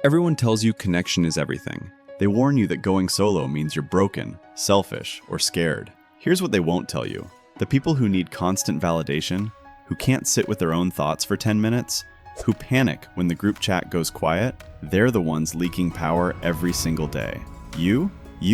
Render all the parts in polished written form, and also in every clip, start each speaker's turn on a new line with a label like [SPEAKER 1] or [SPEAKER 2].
[SPEAKER 1] Everyone tells you connection is everything. They warn you that going solo means you're broken, selfish, or scared. Here's what they won't tell you. The people who need constant validation, who can't sit with their own thoughts for 10 minutes, who panic when the group chat goes quiet, they're the ones leaking power every single day. You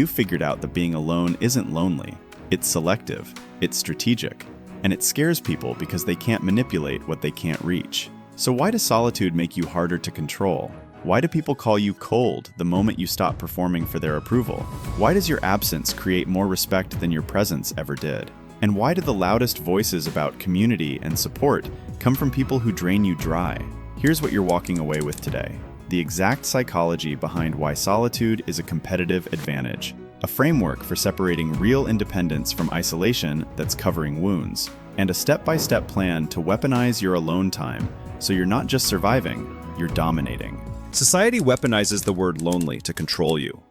[SPEAKER 1] figured out that being alone isn't lonely. It's selective, it's strategic, and it scares people because they can't manipulate what they can't reach. So why does solitude make you harder to control? Why do people call you cold the moment you stop performing for their approval? Why does your absence create more respect than your presence ever did? And why do the loudest voices about community and support come from people who drain you dry? Here's what you're walking away with today. The exact psychology behind why solitude is a competitive advantage. A framework for separating real independence from isolation that's covering wounds. And a step-by-step plan to weaponize your alone time so you're not just surviving, you're dominating. Society weaponizes the word lonely to control you.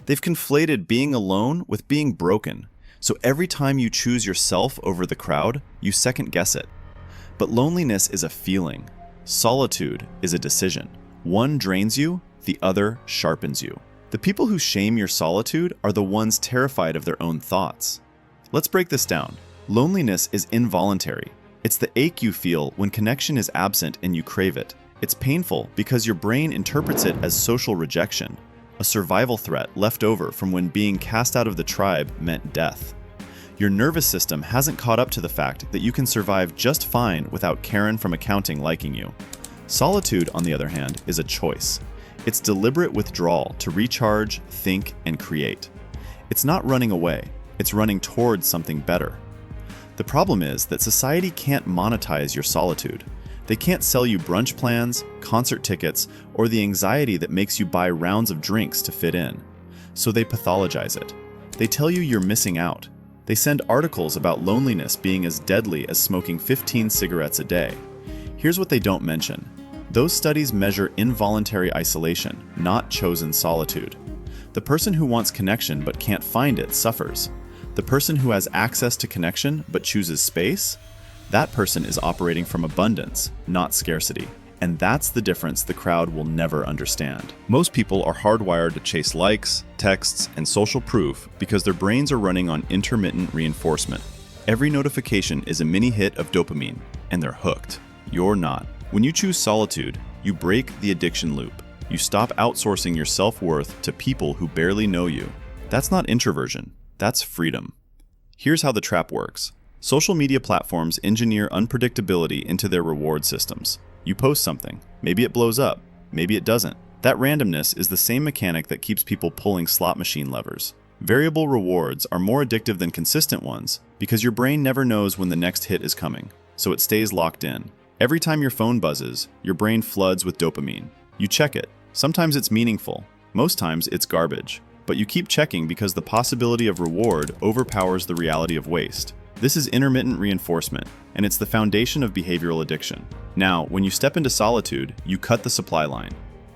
[SPEAKER 1] They've conflated being alone with being broken. So every time you choose yourself over the crowd, you second guess it. But loneliness is a feeling. Solitude is a decision. One drains you, the other sharpens you. The people who shame your solitude are the ones terrified of their own thoughts. Let's break this down. Loneliness is involuntary. It's the ache you feel when connection is absent and you crave it. It's painful because your brain interprets it as social rejection, a survival threat left over from when being cast out of the tribe meant death. Your nervous system hasn't caught up to the fact that you can survive just fine without Karen from accounting liking you. Solitude, on the other hand, is a choice. It's deliberate withdrawal to recharge, think, and create. It's not running away, it's running towards something better. The problem is that society can't monetize your solitude. They can't sell you brunch plans, concert tickets, or the anxiety that makes you buy rounds of drinks to fit in. So they pathologize it. They tell you you're missing out. They send articles about loneliness being as deadly as smoking 15 cigarettes a day. Here's what they don't mention. Those studies measure involuntary isolation, not chosen solitude. The person who wants connection but can't find it suffers. The person who has access to connection but chooses space, that person is operating from abundance, not scarcity. And that's the difference the crowd will never understand. Most people are hardwired to chase likes, texts, and social proof because their brains are running on intermittent reinforcement. Every notification is a mini hit of dopamine, and they're hooked. You're not. When you choose solitude, you break the addiction loop. You stop outsourcing your self-worth to people who barely know you. That's not introversion, that's freedom. Here's how the trap works. Social media platforms engineer unpredictability into their reward systems. You post something, maybe it blows up, maybe it doesn't. That randomness is the same mechanic that keeps people pulling slot machine levers. Variable rewards are more addictive than consistent ones because your brain never knows when the next hit is coming, so it stays locked in. Every time your phone buzzes, your brain floods with dopamine. You check it. Sometimes it's meaningful. Most times it's garbage. But you keep checking because the possibility of reward overpowers the reality of waste. This is intermittent reinforcement, and it's the foundation of behavioral addiction. Now, when you step into solitude, you cut the supply line.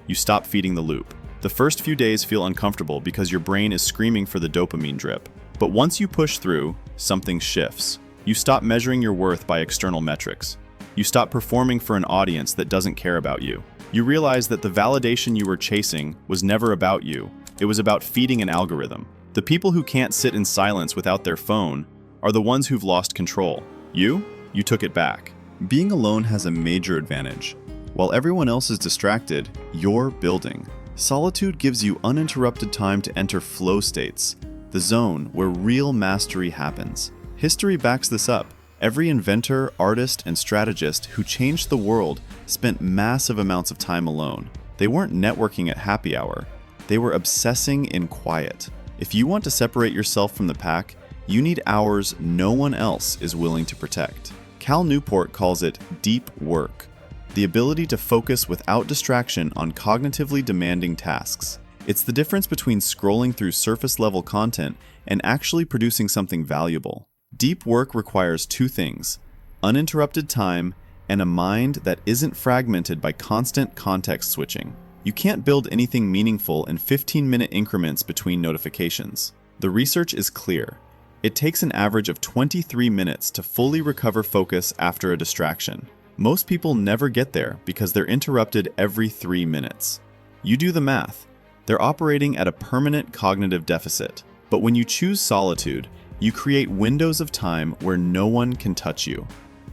[SPEAKER 1] You stop feeding the loop. The first few days feel uncomfortable because your brain is screaming for the dopamine drip. But once you push through, something shifts. You stop measuring your worth by external metrics. You stop performing for an audience that doesn't care about you. You realize that the validation you were chasing was never about you. It was about feeding an algorithm. The people who can't sit in silence without their phone are the ones who've lost control. You took it back. Being alone has a major advantage. While everyone else is distracted, you're building. Solitude gives you uninterrupted time to enter flow states, the zone where real mastery happens. History backs this up. Every inventor, artist, and strategist who changed the world spent massive amounts of time alone. They weren't networking at happy hour. They were obsessing in quiet. If you want to separate yourself from the pack, you need hours no one else is willing to protect. Cal Newport calls it deep work, the ability to focus without distraction on cognitively demanding tasks. It's the difference between scrolling through surface-level content and actually producing something valuable. Deep work requires two things: uninterrupted time and a mind that isn't fragmented by constant context switching. You can't build anything meaningful in 15-minute increments between notifications. The research is clear. It takes an average of 23 minutes to fully recover focus after a distraction. Most people never get there because they're interrupted every 3 minutes. You do the math. They're operating at a permanent cognitive deficit. But when you choose solitude, you create windows of time where no one can touch you.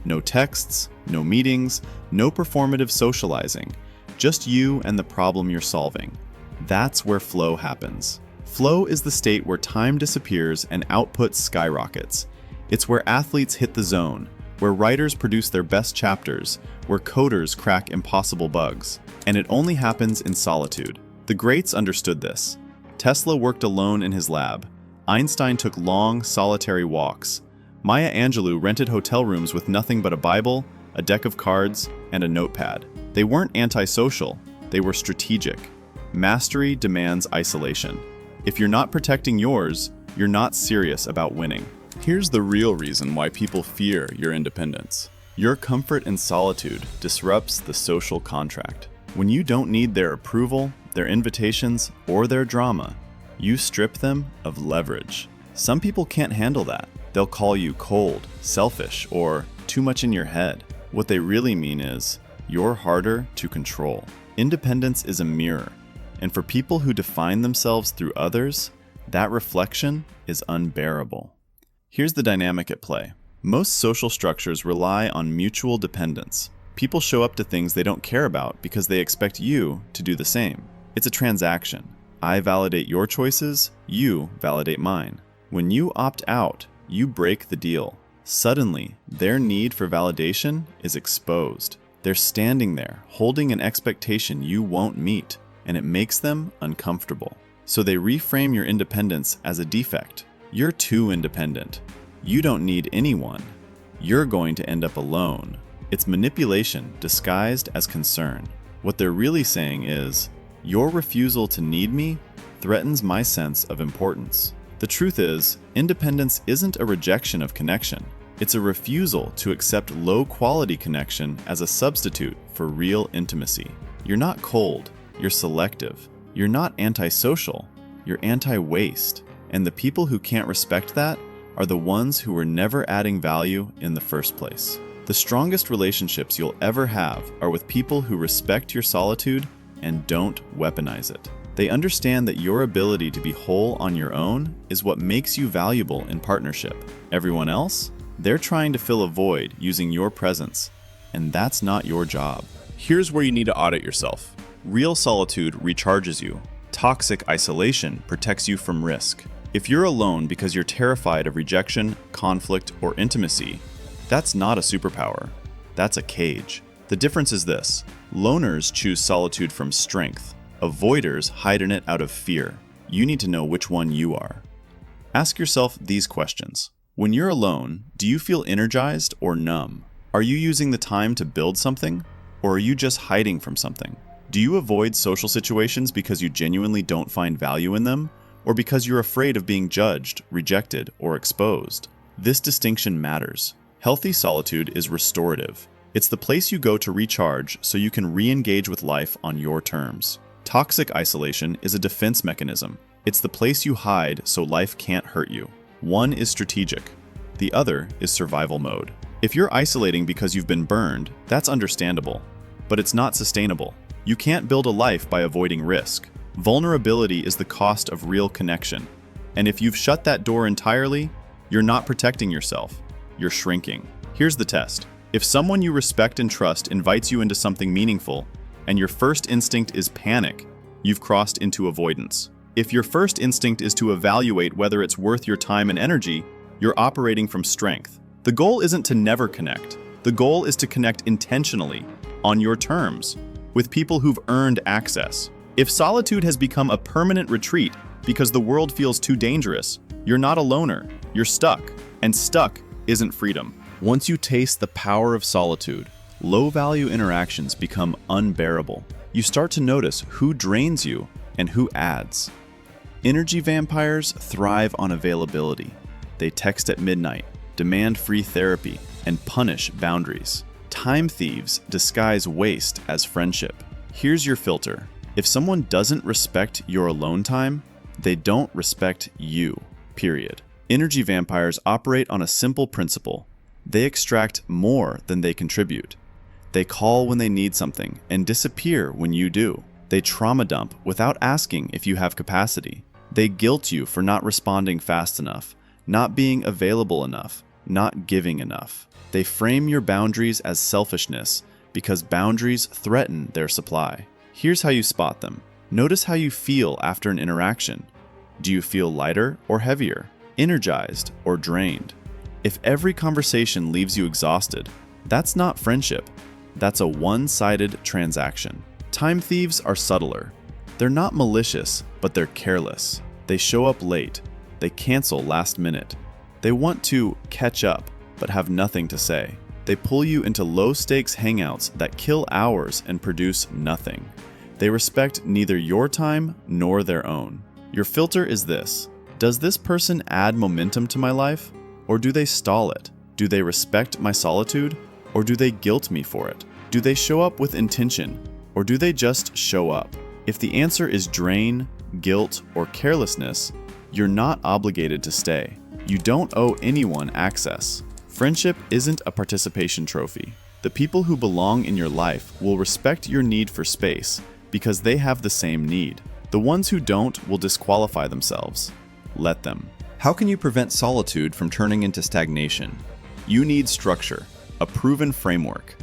[SPEAKER 1] No texts, no meetings, no performative socializing. Just you and the problem you're solving. That's where flow happens. Flow is the state where time disappears and output skyrockets. It's where athletes hit the zone, where writers produce their best chapters, where coders crack impossible bugs. And it only happens in solitude. The greats understood this. Tesla worked alone in his lab. Einstein took long, solitary walks. Maya Angelou rented hotel rooms with nothing but a Bible, a deck of cards, and a notepad. They weren't antisocial, they were strategic. Mastery demands isolation. If you're not protecting yours, you're not serious about winning. Here's the real reason why people fear your independence. Your comfort in solitude disrupts the social contract. When you don't need their approval, their invitations, or their drama, you strip them of leverage. Some people can't handle that. They'll call you cold, selfish, or too much in your head. What they really mean is, you're harder to control. Independence is a mirror, and for people who define themselves through others, that reflection is unbearable. Here's the dynamic at play. Most social structures rely on mutual dependence. People show up to things they don't care about because they expect you to do the same. It's a transaction. I validate your choices, you validate mine. When you opt out, you break the deal. Suddenly, their need for validation is exposed. They're standing there, holding an expectation you won't meet, and it makes them uncomfortable. So they reframe your independence as a defect. You're too independent. You don't need anyone. You're going to end up alone. It's manipulation disguised as concern. What they're really saying is, your refusal to need me threatens my sense of importance. The truth is, independence isn't a rejection of connection. It's a refusal to accept low-quality connection as a substitute for real intimacy. You're not cold, you're selective. You're not antisocial, you're anti-waste. And the people who can't respect that are the ones who were never adding value in the first place. The strongest relationships you'll ever have are with people who respect your solitude and don't weaponize it. They understand that your ability to be whole on your own is what makes you valuable in partnership. Everyone else? They're trying to fill a void using your presence, and that's not your job. Here's where you need to audit yourself. Real solitude recharges you. Toxic isolation protects you from risk. If you're alone because you're terrified of rejection, conflict, or intimacy, that's not a superpower. That's a cage. The difference is this: loners choose solitude from strength. Avoiders hide in it out of fear. You need to know which one you are. Ask yourself these questions. When you're alone, do you feel energized or numb? Are you using the time to build something, or are you just hiding from something? Do you avoid social situations because you genuinely don't find value in them, or because you're afraid of being judged, rejected, or exposed? This distinction matters. Healthy solitude is restorative. It's the place you go to recharge so you can re-engage with life on your terms. Toxic isolation is a defense mechanism. It's the place you hide so life can't hurt you. One is strategic. The other is survival mode. If you're isolating because you've been burned, that's understandable. But it's not sustainable. You can't build a life by avoiding risk. Vulnerability is the cost of real connection. And if you've shut that door entirely, you're not protecting yourself. You're shrinking. Here's the test. If someone you respect and trust invites you into something meaningful, and your first instinct is panic, you've crossed into avoidance. If your first instinct is to evaluate whether it's worth your time and energy, you're operating from strength. The goal isn't to never connect. The goal is to connect intentionally, on your terms, with people who've earned access. If solitude has become a permanent retreat because the world feels too dangerous, you're not a loner, you're stuck. And stuck isn't freedom. Once you taste the power of solitude, low-value interactions become unbearable. You start to notice who drains you and who adds. Energy vampires thrive on availability. They text at midnight, demand free therapy, and punish boundaries. Time thieves disguise waste as friendship. Here's your filter. If someone doesn't respect your alone time, they don't respect you, period. Energy vampires operate on a simple principle. They extract more than they contribute. They call when they need something and disappear when you do. They trauma dump without asking if you have capacity. They guilt you for not responding fast enough, not being available enough, not giving enough. They frame your boundaries as selfishness because boundaries threaten their supply. Here's how you spot them. Notice how you feel after an interaction. Do you feel lighter or heavier, energized or drained? If every conversation leaves you exhausted, that's not friendship. That's a one-sided transaction. Time thieves are subtler. They're not malicious, but they're careless. They show up late. They cancel last minute. They want to catch up, but have nothing to say. They pull you into low-stakes hangouts that kill hours and produce nothing. They respect neither your time nor their own. Your filter is this. Does this person add momentum to my life? Or do they stall it? Do they respect my solitude? Or do they guilt me for it? Do they show up with intention? Or do they just show up? If the answer is drain, guilt, or carelessness, you're not obligated to stay. You don't owe anyone access. Friendship isn't a participation trophy. The people who belong in your life will respect your need for space because they have the same need. The ones who don't will disqualify themselves. Let them. How can you prevent solitude from turning into stagnation? You need structure, a proven framework.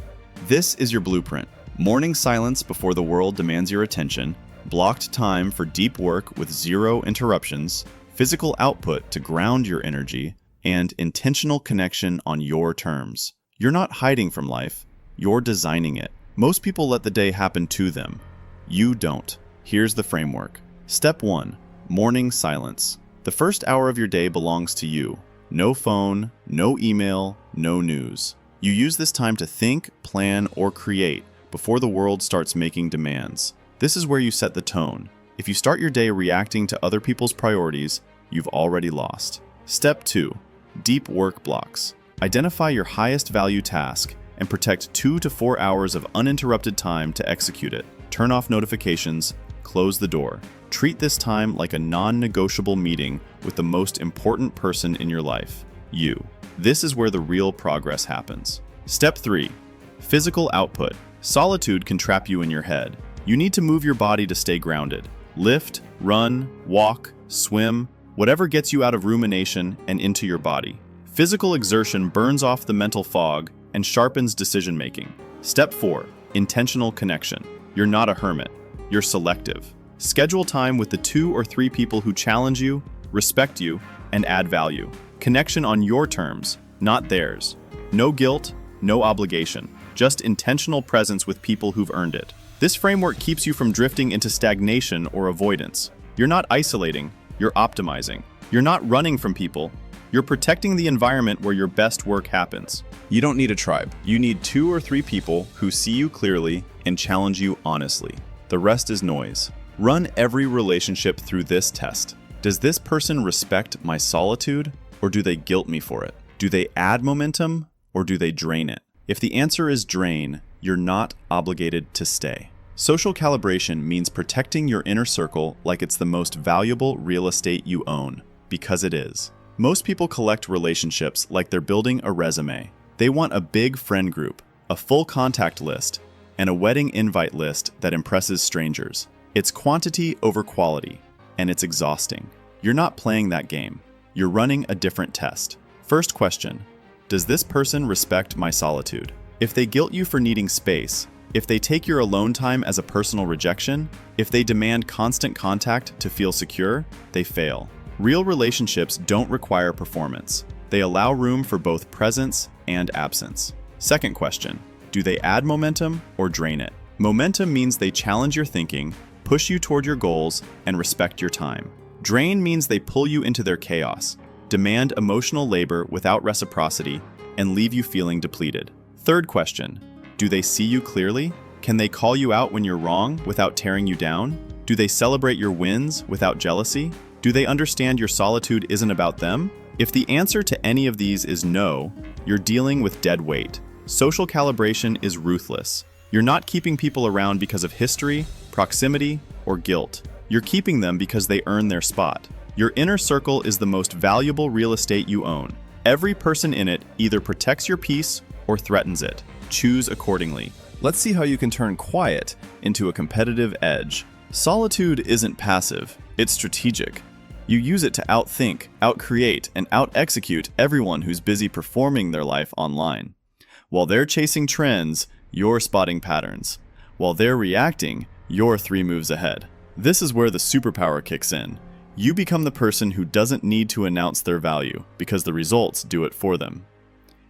[SPEAKER 1] This is your blueprint. Morning silence before the world demands your attention, blocked time for deep work with zero interruptions, physical output to ground your energy, and intentional connection on your terms. You're not hiding from life, you're designing it. Most people let the day happen to them. You don't. Here's the framework. Step 1. Morning silence. The first hour of your day belongs to you. No phone, no email, no news. You use this time to think, plan, or create before the world starts making demands. This is where you set the tone. If you start your day reacting to other people's priorities, you've already lost. Step 2. Deep work blocks. Identify your highest value task and protect 2 to 4 hours of uninterrupted time to execute it. Turn off notifications, close the door. Treat this time like a non-negotiable meeting with the most important person in your life, you. This is where the real progress happens. Step 3. Physical output. Solitude can trap you in your head. You need to move your body to stay grounded. Lift, run, walk, swim, whatever gets you out of rumination and into your body. Physical exertion burns off the mental fog and sharpens decision-making. Step 4. Intentional connection. You're not a hermit. You're selective. Schedule time with the 2 or 3 people who challenge you, respect you, and add value. Connection on your terms, not theirs. No guilt, no obligation. Just intentional presence with people who've earned it. This framework keeps you from drifting into stagnation or avoidance. You're not isolating, you're optimizing. You're not running from people, you're protecting the environment where your best work happens. You don't need a tribe. You need 2 or 3 people who see you clearly and challenge you honestly. The rest is noise. Run every relationship through this test. Does this person respect my solitude, or do they guilt me for it? Do they add momentum, or do they drain it? If the answer is drain, you're not obligated to stay. Social calibration means protecting your inner circle like it's the most valuable real estate you own, because it is. Most people collect relationships like they're building a resume. They want a big friend group, a full contact list, and a wedding invite list that impresses strangers. It's quantity over quality, and it's exhausting. You're not playing that game. You're running a different test. First question, does this person respect my solitude? If they guilt you for needing space, if they take your alone time as a personal rejection, if they demand constant contact to feel secure, they fail. Real relationships don't require performance. They allow room for both presence and absence. Second question, do they add momentum or drain it? Momentum means they challenge your thinking, push you toward your goals, and respect your time. Drain means they pull you into their chaos, demand emotional labor without reciprocity, and leave you feeling depleted. Third question, do they see you clearly? Can they call you out when you're wrong without tearing you down? Do they celebrate your wins without jealousy? Do they understand your solitude isn't about them? If the answer to any of these is no, you're dealing with dead weight. Social calibration is ruthless. You're not keeping people around because of history, proximity, or guilt. You're keeping them because they earn their spot. Your inner circle is the most valuable real estate you own. Every person in it either protects your peace or threatens it. Choose accordingly. Let's see how you can turn quiet into a competitive edge. Solitude isn't passive, it's strategic. You use it to outthink, outcreate, and out-execute everyone who's busy performing their life online. While they're chasing trends, you're spotting patterns. While they're reacting, you're 3 moves ahead. This is where the superpower kicks in. You become the person who doesn't need to announce their value because the results do it for them.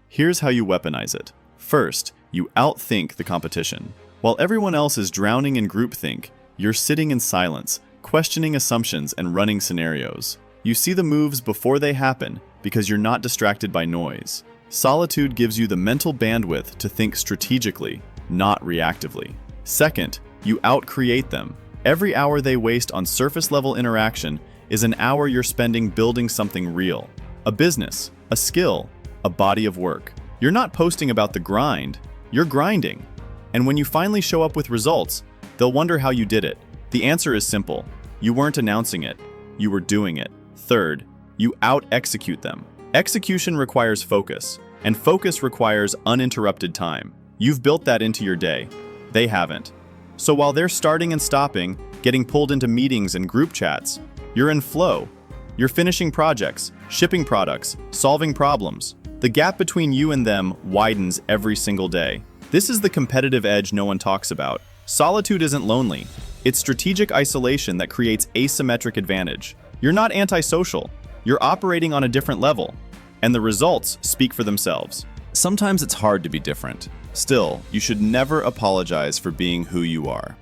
[SPEAKER 1] Here's how you weaponize it. First, you outthink the competition. While everyone else is drowning in groupthink, you're sitting in silence, questioning assumptions and running scenarios. You see the moves before they happen because you're not distracted by noise. Solitude gives you the mental bandwidth to think strategically, not reactively. Second, you outcreate them. Every hour they waste on surface-level interaction is an hour you're spending building something real. A business, a skill, a body of work. You're not posting about the grind, you're grinding. And when you finally show up with results, they'll wonder how you did it. The answer is simple. You weren't announcing it, you were doing it. Third, you out-execute them. Execution requires focus, and focus requires uninterrupted time. You've built that into your day. They haven't. So while they're starting and stopping, getting pulled into meetings and group chats, you're in flow. You're finishing projects, shipping products, solving problems. The gap between you and them widens every single day. This is the competitive edge no one talks about. Solitude isn't lonely. It's strategic isolation that creates asymmetric advantage. You're not antisocial. You're operating on a different level. And the results speak for themselves. Sometimes it's hard to be different. Still, you should never apologize for being who you are.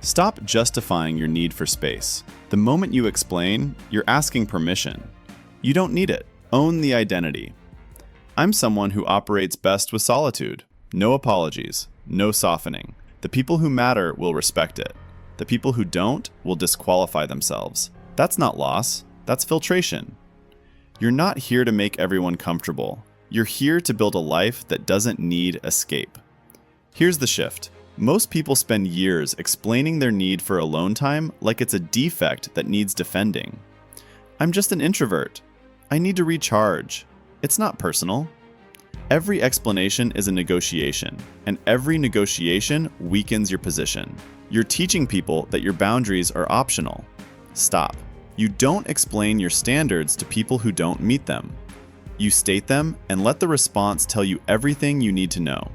[SPEAKER 1] Stop justifying your need for space. The moment you explain, you're asking permission. You don't need it. Own the identity. I'm someone who operates best with solitude. No apologies, no softening. The people who matter will respect it. The people who don't will disqualify themselves. That's not loss, that's filtration. You're not here to make everyone comfortable. You're here to build a life that doesn't need escape. Here's the shift. Most people spend years explaining their need for alone time like it's a defect that needs defending. I'm just an introvert. I need to recharge. It's not personal. Every explanation is a negotiation, and every negotiation weakens your position. You're teaching people that your boundaries are optional. Stop. You don't explain your standards to people who don't meet them. You state them and let the response tell you everything you need to know.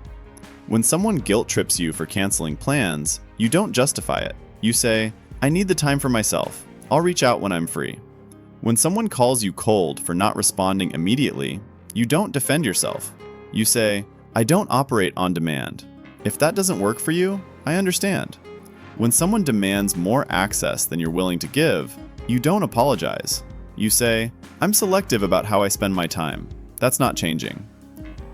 [SPEAKER 1] When someone guilt trips you for canceling plans, you don't justify it. You say, I need the time for myself. I'll reach out when I'm free. When someone calls you cold for not responding immediately, you don't defend yourself. You say, I don't operate on demand. If that doesn't work for you, I understand. When someone demands more access than you're willing to give, you don't apologize. You say, I'm selective about how I spend my time. That's not changing.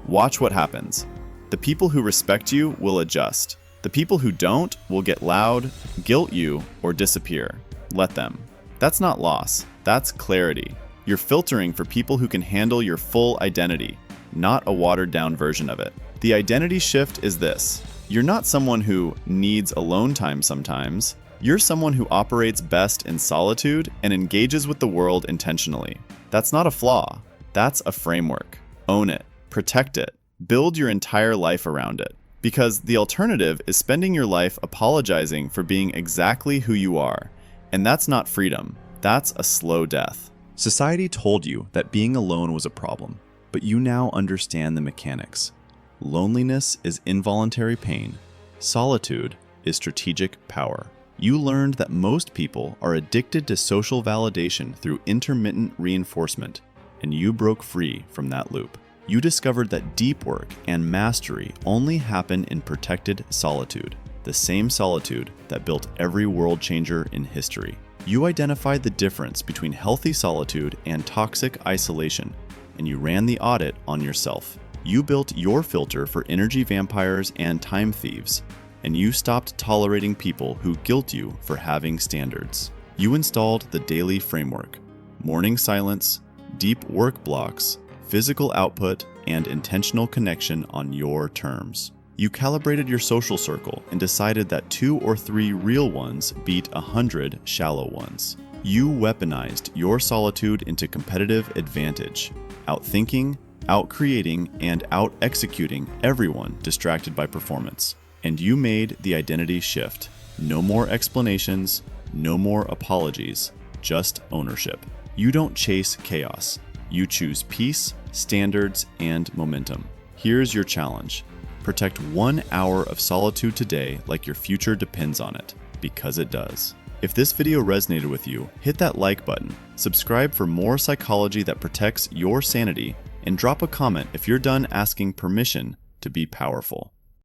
[SPEAKER 1] Watch what happens. The people who respect you will adjust. The people who don't will get loud, guilt you, or disappear. Let them. That's not loss. That's clarity. You're filtering for people who can handle your full identity, not a watered-down version of it. The identity shift is this. You're not someone who needs alone time sometimes. You're someone who operates best in solitude and engages with the world intentionally. That's not a flaw. That's a framework. Own it. Protect it. Build your entire life around it. Because the alternative is spending your life apologizing for being exactly who you are. And that's not freedom. That's a slow death. Society told you that being alone was a problem, but you now understand the mechanics. Loneliness is involuntary pain. Solitude is strategic power. You learned that most people are addicted to social validation through intermittent reinforcement, and you broke free from that loop. You discovered that deep work and mastery only happen in protected solitude, the same solitude that built every world changer in history. You identified the difference between healthy solitude and toxic isolation, and you ran the audit on yourself. You built your filter for energy vampires and time thieves, and you stopped tolerating people who guilt you for having standards. You installed the daily framework: morning silence, deep work blocks, physical output, and intentional connection on your terms. You calibrated your social circle and decided that 2 or 3 real ones beat 100 shallow ones. You weaponized your solitude into competitive advantage, outthinking, outcreating, and out-executing everyone distracted by performance. And you made the identity shift. No more explanations, no more apologies, just ownership. You don't chase chaos. You choose peace, standards, and momentum. Here's your challenge. Protect 1 hour of solitude today like your future depends on it, because it does. If this video resonated with you, hit that like button, subscribe for more psychology that protects your sanity, and drop a comment if you're done asking permission to be powerful.